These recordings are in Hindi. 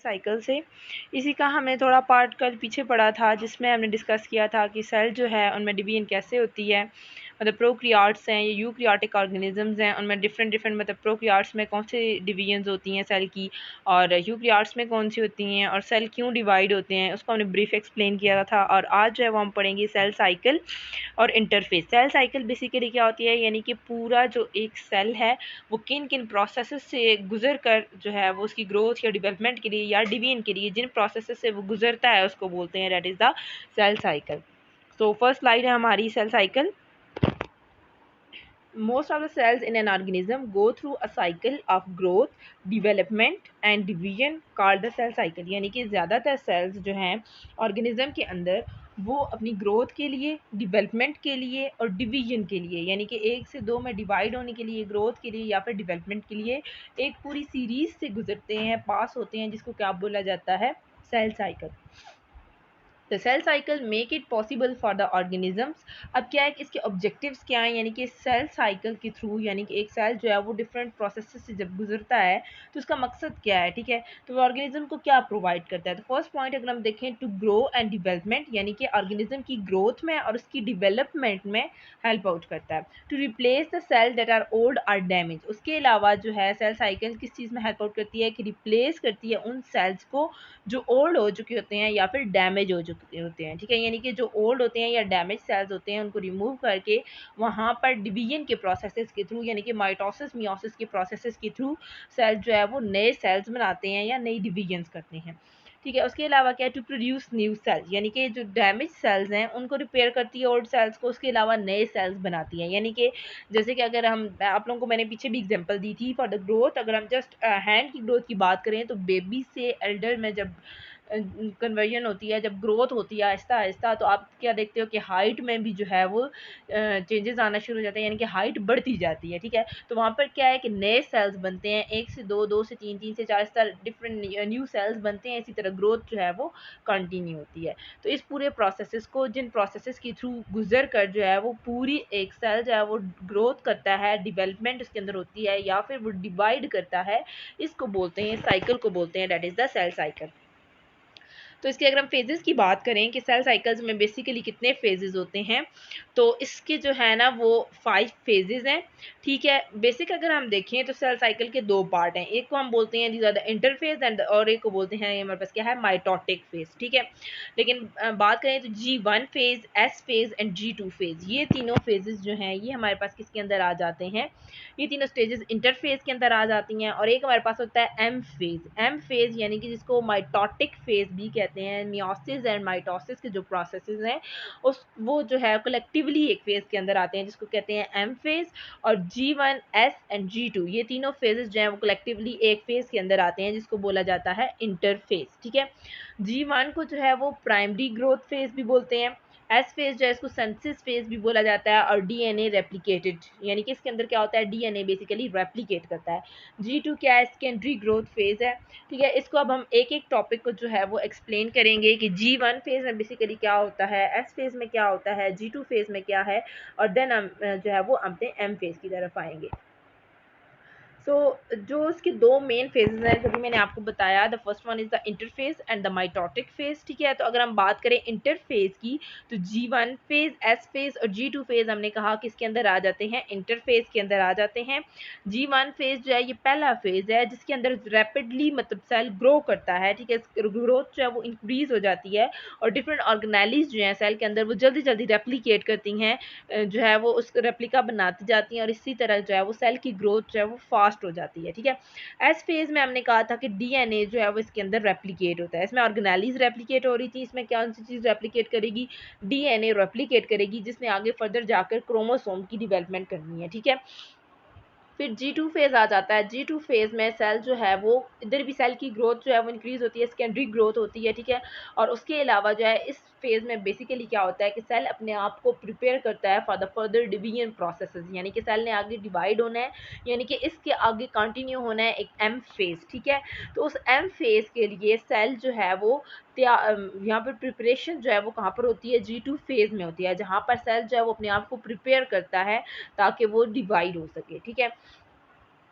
साइकिल से। इसी का हमने थोड़ा पार्ट कल पीछे पढ़ा था, जिसमें हमने डिस्कस किया था कि सेल जो है उनमें डिवीजन कैसे होती है, मतलब प्रोक्रियाट्स हैं या यूक्रियाटिक ऑर्गेनिजम्स हैं, उनमें डिफरेंट मतलब प्रोक्रियाट्स में कौन से डिवीजन्स होती हैं सेल की, और यूक्रियाट्स में कौन सी होती हैं, और सेल क्यों डिवाइड होते हैं, उसको हमने ब्रीफ एक्सप्लेन किया था। और आज जो है वो हम पढ़ेंगे सेल साइकिल और इंटरफेस। सेल साइकिल बेसिकली क्या होती है, यानी कि पूरा जो एक सेल है वो किन किन प्रोसेसेस से गुजर कर जो है वो उसकी ग्रोथ या डेवलपमेंट के लिए या डिवीजन के लिए जिन प्रोसेसेस से वो गुजरता है उसको बोलते हैं that is the cell cycle. So first slide है हमारी cell cycle. Most of the cells in an organism go through a cycle of growth, development and division called the cell cycle। यानी कि ज़्यादातर सेल्स जो हैं ऑर्गेनिज्म के अंदर वो अपनी ग्रोथ के लिए, डिवेलपमेंट के लिए और डिवीजन के लिए, यानी कि एक से दो में डिवाइड होने के लिए, ग्रोथ के लिए या फिर डिवेलपमेंट के लिए एक पूरी सीरीज से गुजरते हैं, पास होते हैं, जिसको क्या बोला जाता है, cell cycle. The cell cycle make it possible for the organisms. अब क्या है कि इसके ऑब्जेक्टिव्स क्या हैं, यानी कि सेल साइकिल के थ्रू, यानी कि एक सेल जो है वो डिफरेंट प्रोसेस से जब गुजरता है तो उसका मकसद क्या है, ठीक है, तो वो ऑर्गेनिज्म को क्या प्रोवाइड करता है। तो फर्स्ट पॉइंट अगर हम देखें, टू ग्रो एंड डिवेलपमेंट, यानी कि ऑर्गेनिज्म की ग्रोथ में और उसकी डिवेलपमेंट में हेल्प आउट करता है। To replace the cell that are old or damage, उसके अलावा जो है सेल साइकिल किस चीज़ में हेल्प आउट करती है कि रिप्लेस करती है उन सेल्स को जो ओल्ड हो चुके होते हैं या फिर डैमेज हो चुके होते हैं, ठीक है, यानी कि जो ओल्ड होते हैं या डैमेज सेल्स होते हैं उनको रिमूव करके वहाँ पर डिवीजन के प्रोसेसेस के थ्रू, यानी कि माइटोसिस मियोसिस के प्रोसेसेस के थ्रू सेल जो है वो नए सेल्स बनाते हैं या नई डिवीजन्स करते हैं, ठीक है। उसके अलावा क्या है, टू प्रोड्यूस न्यू सेल्स, यानी कि जो डैमेज सेल्स हैं उनको रिपेयर करती है ओल्ड सेल्स को, उसके अलावा नए सेल्स बनाती है। यानी कि जैसे कि अगर हम, आप लोगों को मैंने पीछे भी एग्जांपल दी थी फॉर द ग्रोथ, अगर हम जस्ट हैंड की ग्रोथ की बात करें तो बेबी से एल्डर में जब कन्वर्जन होती है, जब ग्रोथ होती है आहिस्ता आहिस्ता, तो आप क्या देखते हो कि हाइट में भी जो है वो चेंजेस आना शुरू हो जाते हैं, यानी कि हाइट बढ़ती जाती है, ठीक है। तो वहाँ पर क्या है कि नए सेल्स बनते हैं, एक से दो, दो से तीन, तीन से चार, इस तरह डिफरेंट न्यू सेल्स बनते हैं, इसी तरह ग्रोथ जो है वो कंटिन्यू होती है। तो इस पूरे प्रोसेसेस को, जिन प्रोसेसेस के थ्रू गुजर कर जो है वो पूरी एक सेल जो है वो ग्रोथ करता है, डिवेलपमेंट उसके अंदर होती है या फिर वो डिवाइड करता है, इसको बोलते हैं, साइकिल को बोलते हैं, that is the cell cycle. तो इसके अगर हम फेजेस की बात करें कि सेल साइकिल्स में बेसिकली कितने फेजेस होते हैं, तो इसके जो है ना वो 5 फेजेस हैं, ठीक है। बेसिक अगर हम देखें तो सेल साइकिल के 2 पार्ट हैं, एक को हम बोलते हैं these are the interphase and और एक को बोलते हैं हमारे पास क्या है, माइटोटिक फेज, ठीक है। लेकिन बात करें तो G1 phase, S phase and G2 phase, ये तीनों फेजेस जो हैं ये हमारे पास किसके अंदर आ जाते हैं, ये तीनों स्टेजेस इंटरफेज के अंदर आ जाती हैं। और एक हमारे पास होता है एम फेज, एम फेज यानी कि जिसको माइटोटिक फेज भी कहते हैं। मियोसिस एंड माइटोसिस के जो प्रोसेसेस हैं उस वो जो है कलेक्टिवली एक फेज के अंदर आते हैं, जिसको कहते हैं एम फेज। और G1, S एंड G2 ये तीनों फेजेस जो हैं वो कलेक्टिवली एक फेज के अंदर आते हैं, जिसको बोला जाता है इंटरफेज, ठीक है। G1 को जो है वो प्राइमरी ग्रोथ फेज भी बोलते हैं, एस फेज जो है इसको सिंथेसिस फेज भी बोला जाता है, और डीएनए रेप्लिकेटेड, यानी कि इसके अंदर क्या होता है, डीएनए बेसिकली रेप्लिकेट करता है। G2 क्या है, सेकेंडरी ग्रोथ फेज है, ठीक है। इसको अब हम एक एक टॉपिक को जो है वो एक्सप्लेन करेंगे कि G1 फेज में बेसिकली क्या होता है, एस फेज में क्या होता है, G2 फेज में क्या है, और देन हम जो है वो अपने एम फेज की तरफ आएंगे। जो उसके 2 मेन फेजेस हैं, जैसे मैंने आपको बताया, the first one is the interphase and the mitotic phase, ठीक है। तो अगर हम बात करें इंटरफेज की तो G1 फेज, S फेज और G2 फेज हमने कहा कि इसके अंदर आ जाते हैं, इंटरफेज के अंदर आ जाते हैं। G1 फेज जो है ये पहला फेज है जिसके अंदर रैपिडली मतलब सेल ग्रो करता है, ठीक है, ग्रोथ जो है वो इंक्रीज हो जाती है और डिफरेंट ऑर्गेनेलिज जो है सेल के अंदर वो जल्दी जल्दी रेप्लिकेट करती हैं, जो है वो उस रेप्लिका बनाती जाती हैं, और इसी तरह जो है वो सेल की ग्रोथ जो है वो फास्ट हो जाती है, ठीक है। एस फेज में हमने कहा था कि डीएनए जो है वो इसके अंदर रेप्लिकेट होता है, इसमें ऑर्गेनेलिज रेप्लिकेट हो रही थी, इसमें कौन सी चीज़ रेप्लिकेट करेगी, डीएनए रेप्लिकेट करेगी, जिसने आगे फर्दर जाकर क्रोमोसोम की डेवलपमेंट करनी है, ठीक है। फिर G2 फेज आ जाता है। G2 फेज में सेल जो है वो, इधर भी सेल की ग्रोथ जो है वो इंक्रीज होती है, सेकेंडरी ग्रोथ होती है, ठीक है। और उसके अलावा जो है इस फेज में बेसिकली क्या होता है कि सेल अपने आप को प्रिपेयर करता है for the further division processes, यानी कि सेल ने आगे डिवाइड होना है, यानी कि इसके आगे कंटिन्यू होना है एक एम फेज, ठीक है। तो उस एम फेज के लिए सेल जो है वो यहाँ पर प्रिपरेशन जो है वो कहाँ पर होती है, G2 फेज में होती है, जहाँ पर सेल जो है वो अपने आप को प्रिपेयर करता है ताकि वो डिवाइड हो सके, ठीक है।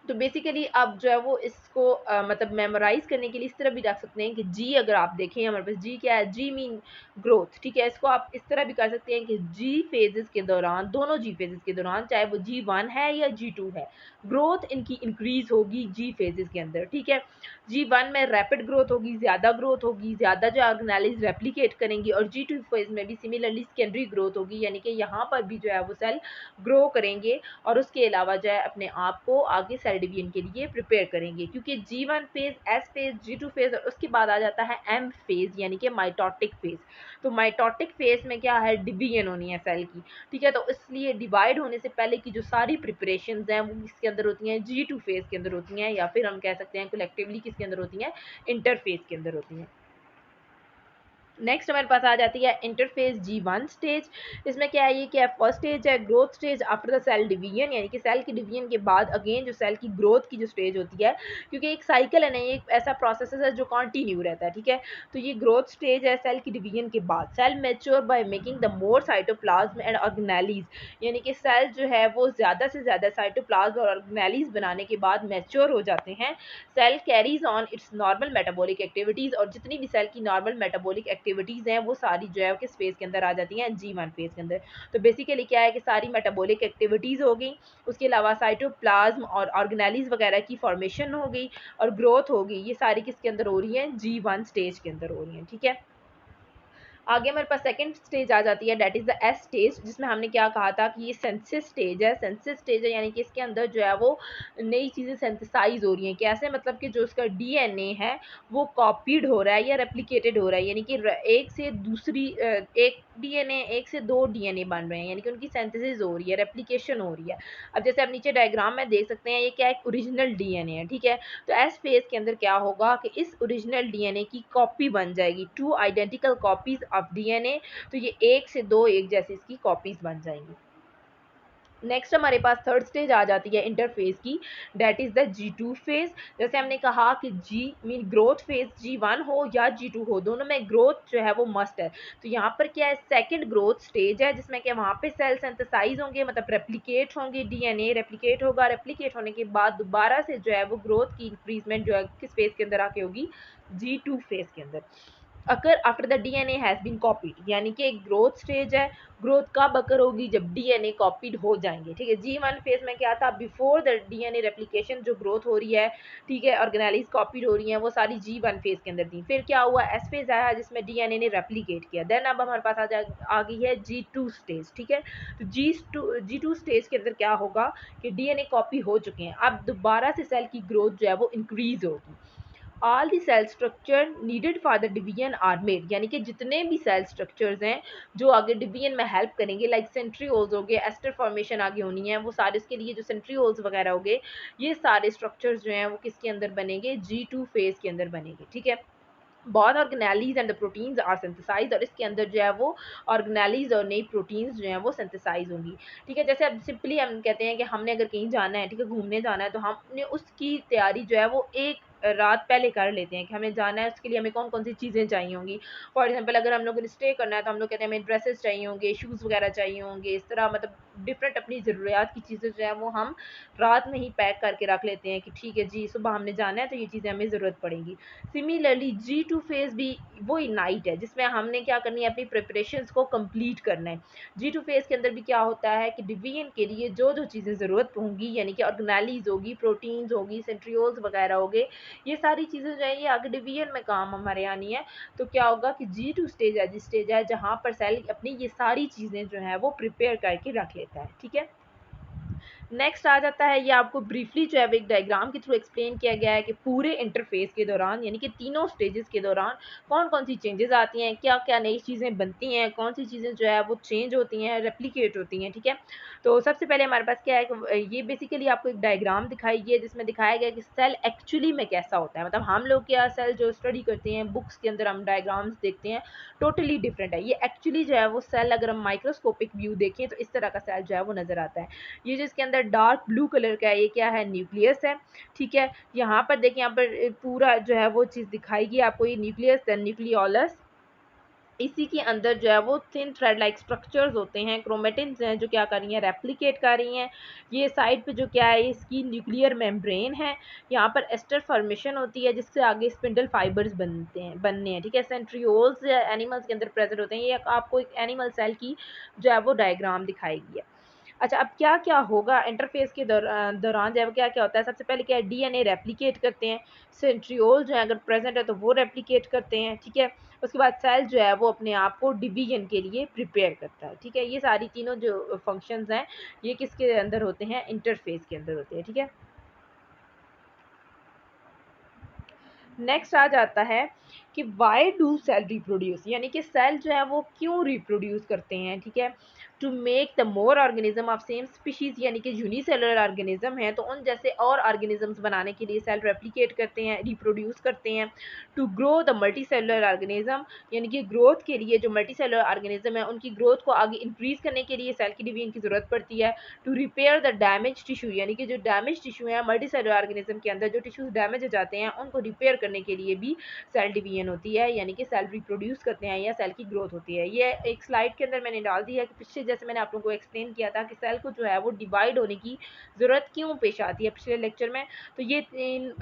तो बेसिकली आप जो है वो इसको मतलब मेमोराइज करने के लिए इस तरह भी रख सकते हैं कि जी, अगर आप देखें हमारे पास जी क्या है, जी मीन ग्रोथ, ठीक है। इसको आप इस तरह भी कर सकते हैं कि जी फेजेस के दौरान, दोनों जी फेजेस के दौरान, चाहे वो G1 है या G2 है, ग्रोथ इनकी इंक्रीज होगी जी फेजेस के अंदर, ठीक है। G1 में रैपिड ग्रोथ होगी, ग्रोथ होगी, ज़्यादा जो ऑर्गेनाइज रेप्लिकेट करेंगी, और G2 फेज में भी सिमिलरली सेकेंडरी ग्रोथ होगी, यानी कि यहाँ पर भी जो है वो सेल ग्रो करेंगे और उसके अलावा जो है अपने आप को आगे सेल डिवीजन के लिए प्रिपेयर करेंगे, क्योंकि G1 phase, S phase, G2 phase और उसके बाद आ जाता है M फेज यानी कि माइटोटिक फेज। तो माइटोटिक फेज में क्या है, डिवीजन होनी है सेल की, ठीक है। तो इसलिए डिवाइड होने से पहले की जो सारी प्रिपरेशन हैं वो किसके अंदर होती हैं, G2 फेज के अंदर होती हैं, या फिर हम कह सकते हैं कलेक्टिवली किसके अंदर होती हैं, इंटरफेज के अंदर होती हैं। नेक्स्ट हमारे पास आ जाती है इंटरफेज G1 स्टेज। इसमें क्या है, ये क्या है, फर्स्ट स्टेज है, growth stage after the cell division, यानी कि सेल की डिवीजन के बाद अगेन जो सेल की ग्रोथ की जो स्टेज होती है, क्योंकि एक साइकिल है ना, ये एक ऐसा प्रोसेस है जो कंटिन्यू रहता है, ठीक है। तो ये ग्रोथ स्टेज है सेल की डिवीजन के बाद। Cell mature by making the more cytoplasm and organelles, यानी कि सेल जो है वो ज़्यादा से ज़्यादा साइटोप्लाज्म और ऑर्गेनेलीज बनाने के बाद मैच्योर हो जाते हैं। Cell carries on its normal metabolic activities, और जितनी भी सेल की नॉर्मल मेटाबॉलिक एक्टिविटीज़ हैं वो सारी जो है किस फेज़ के अंदर आ जाती हैं, G1 फेज़ के अंदर। तो बेसिकली क्या है कि सारी मेटाबॉलिक एक्टिविटीज़ हो गई, उसके अलावा साइटोप्लाज्म और ऑर्गेनेलीज वगैरह की फॉर्मेशन हो गई और ग्रोथ हो गई, ये सारी किसके अंदर हो रही है, G1 स्टेज के अंदर हो रही हैं, ठीक है। आगे हमारे पास सेकंड स्टेज आ जाती है, that is the S stage, जिसमें हमने क्या कहा था कि ये सेंसिस स्टेज है। सेंसिस स्टेज है यानी कि इसके अंदर जो है वो नई चीज़ें सेंसिसाइज हो रही हैं। कैसे, मतलब कि जो उसका डीएनए है वो कॉपीड हो रहा है या रेप्लिकेटेड हो रहा है, यानी कि एक से दूसरी एक डीएनए, एक से दो डीएनए बन रहे हैं, यानी कि उनकी सेंथिसिस हो रही है, रेप्लिकेशन हो रही है। अब जैसे आप नीचे डायग्राम में देख सकते हैं, ये क्या एक ओरिजिनल डीएनए है, ठीक है। तो एस फेज के अंदर क्या होगा कि इस ओरिजिनल डीएनए की कॉपी बन जाएगी, two identical copies of DNA. तो ये एक से दो एक जैसी इसकी कॉपीज बन जाएंगी। नेक्स्ट हमारे पास थर्ड स्टेज आ जाती है इंटरफेज की, that is the G2 phase. जैसे हमने कहा कि G mean growth phase, G1 हो या G2 हो, दोनों में ग्रोथ जो है वो मस्ट है। तो यहाँ पर क्या है, सेकंड ग्रोथ स्टेज है, जिसमें कि वहाँ पे सेल सिंथेसाइज होंगे, मतलब रेप्लिकेट होंगे, डीएनए रेप्लिकेट होगा, रेप्लिकेट होने के बाद दोबारा से जो है वो ग्रोथ की इंक्रीजमेंट जो है किस फेज के अंदर आके होगी, G2 फेज के अंदर। Occur after the DNA has been copied, यानी कि एक ग्रोथ स्टेज है, ग्रोथ कब अकर होगी, जब डीएनए कॉपीड हो जाएंगे, ठीक है। G1 फेज में क्या था, बिफोर द डीएनए रेप्लिकेशन जो ग्रोथ हो रही है, ठीक है, ऑर्गेनेलिज कॉपीड हो रही हैं, वो सारी G1 फेज के अंदर थी। फिर क्या हुआ, एस फेज आया जिसमें डीएनए ने रेप्लिकेट किया। देन अब हमारे पास आ गई है G2 स्टेज, ठीक है। तो G2 स्टेज के अंदर क्या होगा कि डीएनए कॉपी हो चुके हैं, अब दोबारा से सेल की ग्रोथ जो है वो इंक्रीज होगी। All the cell structure needed for the division are made, यानी कि जितने भी सेल स्ट्रक्चर्स हैं जो आगे डिवीजन में हेल्प करेंगे, लाइक सेंट्रियोल्स हो गए, एस्टर फॉर्मेशन आगे होनी है, वो सारे इसके लिए जो सेंट्रियोल्स वगैरह हो गए, ये सारे स्ट्रक्चर्स जो हैं वो किसके अंदर बनेंगे, G2 फेज के अंदर बनेंगे, ठीक है। बहुत organelles and proteins are synthesize, और इसके अंदर जो है वो ऑर्गेनेलीज और नई प्रोटीन्स जो हैं वो सिंथेसाइज होंगी, ठीक है। जैसे अब सिंपली हम कहते हैं कि हमने अगर कहीं जाना है, ठीक है, घूमने जाना है, तो हमने उसकी तैयारी जो है वो एक रात पहले कर लेते हैं कि हमें जाना है, उसके लिए हमें कौन कौन सी चीज़ें चाहिए होंगी। फॉर एग्जांपल अगर हम लोगों ने स्टे करना है तो हम लोग कहते हैं हमें ड्रेसेस चाहिए होंगे, शूज़ वगैरह चाहिए होंगे, इस तरह मतलब डिफरेंट अपनी ज़रूरियात की चीज़ें जो है वो हम रात में ही पैक करके रख लेते हैं कि ठीक है जी, सुबह हमने जाना है तो ये चीज़ें हमें ज़रूरत पड़ेगी। सिमिलरली G2 फेज भी वही नाइट है, जिसमें हमने क्या करनी है, अपनी प्रिपरेशंस को कंप्लीट करना है। G2 फेज के अंदर भी क्या होता है कि डिवीजन के लिए जो जो चीज़ें ज़रूरत होंगी, यानी कि ऑर्गेनेलीज होगी, प्रोटीन्स होगी, सेंट्रियोल्स वगैरह होंगे, ये सारी चीज़ें जो है ये आगे डिवीजन में काम हमारे आनी है। तो क्या होगा कि G2 स्टेज है, जिस स्टेज है जहाँ पर सेल अपनी ये सारी चीज़ें जो है वो प्रिपेयर करके रख लेता है, ठीक है। नेक्स्ट आ जाता है, ये आपको ब्रीफली जो है एक डायग्राम के थ्रू एक्सप्लेन किया गया है कि पूरे इंटरफेस के दौरान, यानी कि तीनों स्टेजेस के दौरान कौन कौन सी चेंजेस आती हैं, क्या क्या नई चीज़ें बनती हैं, कौन सी चीज़ें जो है वो चेंज होती हैं, रेप्लिकेट होती हैं, ठीक है। तो सबसे पहले हमारे पास क्या है कि ये बेसिकली आपको एक डायग्राम दिखाई है, जिसमें दिखाया गया है कि सेल एक्चुअली में कैसा होता है। मतलब हम लोग क्या सेल जो स्टडी करते हैं बुक्स के अंदर, हम डायग्राम्स देखते हैं, टोटली डिफरेंट है। ये एक्चुअली जो है वो सेल, अगर हम माइक्रोस्कोपिक व्यू देखें तो इस तरह का सेल जो है वो नज़र आता है। ये जो इसके अंदर डार्क ब्लू कलर का है, ये क्या है, न्यूक्लियस है, ठीक है। यहाँ पर देखिए, यहाँ पर पूरा जो है वो चीज़ दिखाएगी आपको, ये न्यूक्लियस, देन न्यूक्लियोलस, इसी के अंदर जो है वो थिन थ्रेड लाइक स्ट्रक्चर्स होते हैं, क्रोमेटिन्स हैं जो क्या कर रही हैं, रेप्लिकेट कर रही हैं। ये साइड पे जो क्या है, इसकी न्यूक्लियर मेम्ब्रेन है, यहाँ पर एस्टर फॉर्मेशन होती है जिससे आगे स्पिंडल फाइबर्स बनने हैं, ठीक है। सेंट्रियोल्स एनिमल्स के अंदर प्रेजेंट होते हैं। ये आपको एक एनिमल सेल की जो है वो डायग्राम दिखाएगी है। अच्छा, अब क्या क्या होगा इंटरफेस के दौरान जो है क्या क्या होता है। सबसे पहले क्या है, डीएनए रेप्लिकेट करते हैं, सेंट्रियोल जो है अगर प्रेजेंट है तो वो रेप्लिकेट करते हैं, ठीक है। उसके बाद सेल जो है वो अपने आप को डिवीजन के लिए प्रिपेयर करता है, ठीक है। ये सारी तीनों जो फंक्शंस हैं ये किसके अंदर होते हैं, इंटरफेस के अंदर होते हैं, ठीक है। नेक्स्ट आ जाता है कि वाई डू सेल रिप्रोड्यूस, यानी कि सेल जो है वो क्यों रिप्रोड्यूस करते हैं, ठीक है। To make the more organism of same species, यानी कि यूनिसेलुलर ऑर्गेनिज्म है तो उन जैसे और ऑर्गेनिजम्स बनाने के लिए सेल रेप्लिकेट करते हैं, रिप्रोड्यूस करते हैं। To grow the multi cellular organism, यानी कि ग्रोथ के लिए जो मल्टी सेलुलर ऑर्गेनिज्म है उनकी ग्रोथ को आगे इंक्रीज करने के लिए सेल की डिवीजन की जरूरत पड़ती है। To repair the damage tissue, यानी कि जो डैमेज टिश्यू है मल्टी सेलुलर ऑर्गेनिज्म के अंदर जो टिश्यूज डैमेज हो जाते हैं उनको रिपेयर करने के लिए भी सेल डिवीजन होती है, यानी कि सेल रिप्रोड्यूस करते हैं या सेल की ग्रोथ होती है। ये एक स्लाइड के अंदर मैंने डाल दी है कि पिछले जैसे मैंने आप लोगों को एक्सप्लेन किया था कि सेल को जो है वो डिवाइड होने की ज़रूरत क्यों पेश आती है पिछले लेक्चर में। तो ये इन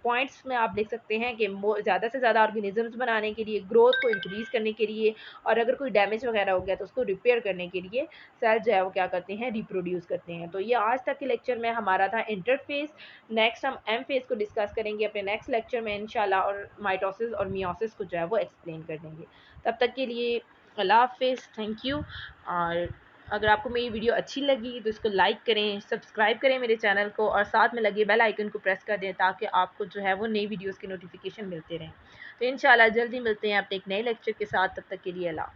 पॉइंट्स में आप देख सकते हैं कि ज़्यादा से ज़्यादा ऑर्गेनिजम्स बनाने के लिए, ग्रोथ को इंक्रीज करने के लिए, और अगर कोई डैमेज वगैरह हो गया तो उसको रिपेयर करने के लिए सेल जो है वो क्या करते हैं, रिप्रोड्यूस करते हैं। तो ये आज तक के लेक्चर में हमारा था इंटरफेस। नेक्स्ट हम एम फेज को डिस्कस करेंगे अपने नेक्स्ट लेक्चर में इंशाल्लाह, और माइटोसिस और मियोसिस को जो है वो एक्सप्लेन कर देंगे। तब तक के लिए अल्लाह हाफिज़, थैंक यू। और अगर आपको मेरी वीडियो अच्छी लगी तो इसको लाइक करें, सब्सक्राइब करें मेरे चैनल को, और साथ में लगे बेल आइकन को प्रेस कर दें ताकि आपको जो है वो नई वीडियोज़ के नोटिफिकेशन मिलते रहें। तो इंशाल्लाह जल्दी मिलते हैं अपने एक नए लेक्चर के साथ। तब तक के लिए अल्लाह।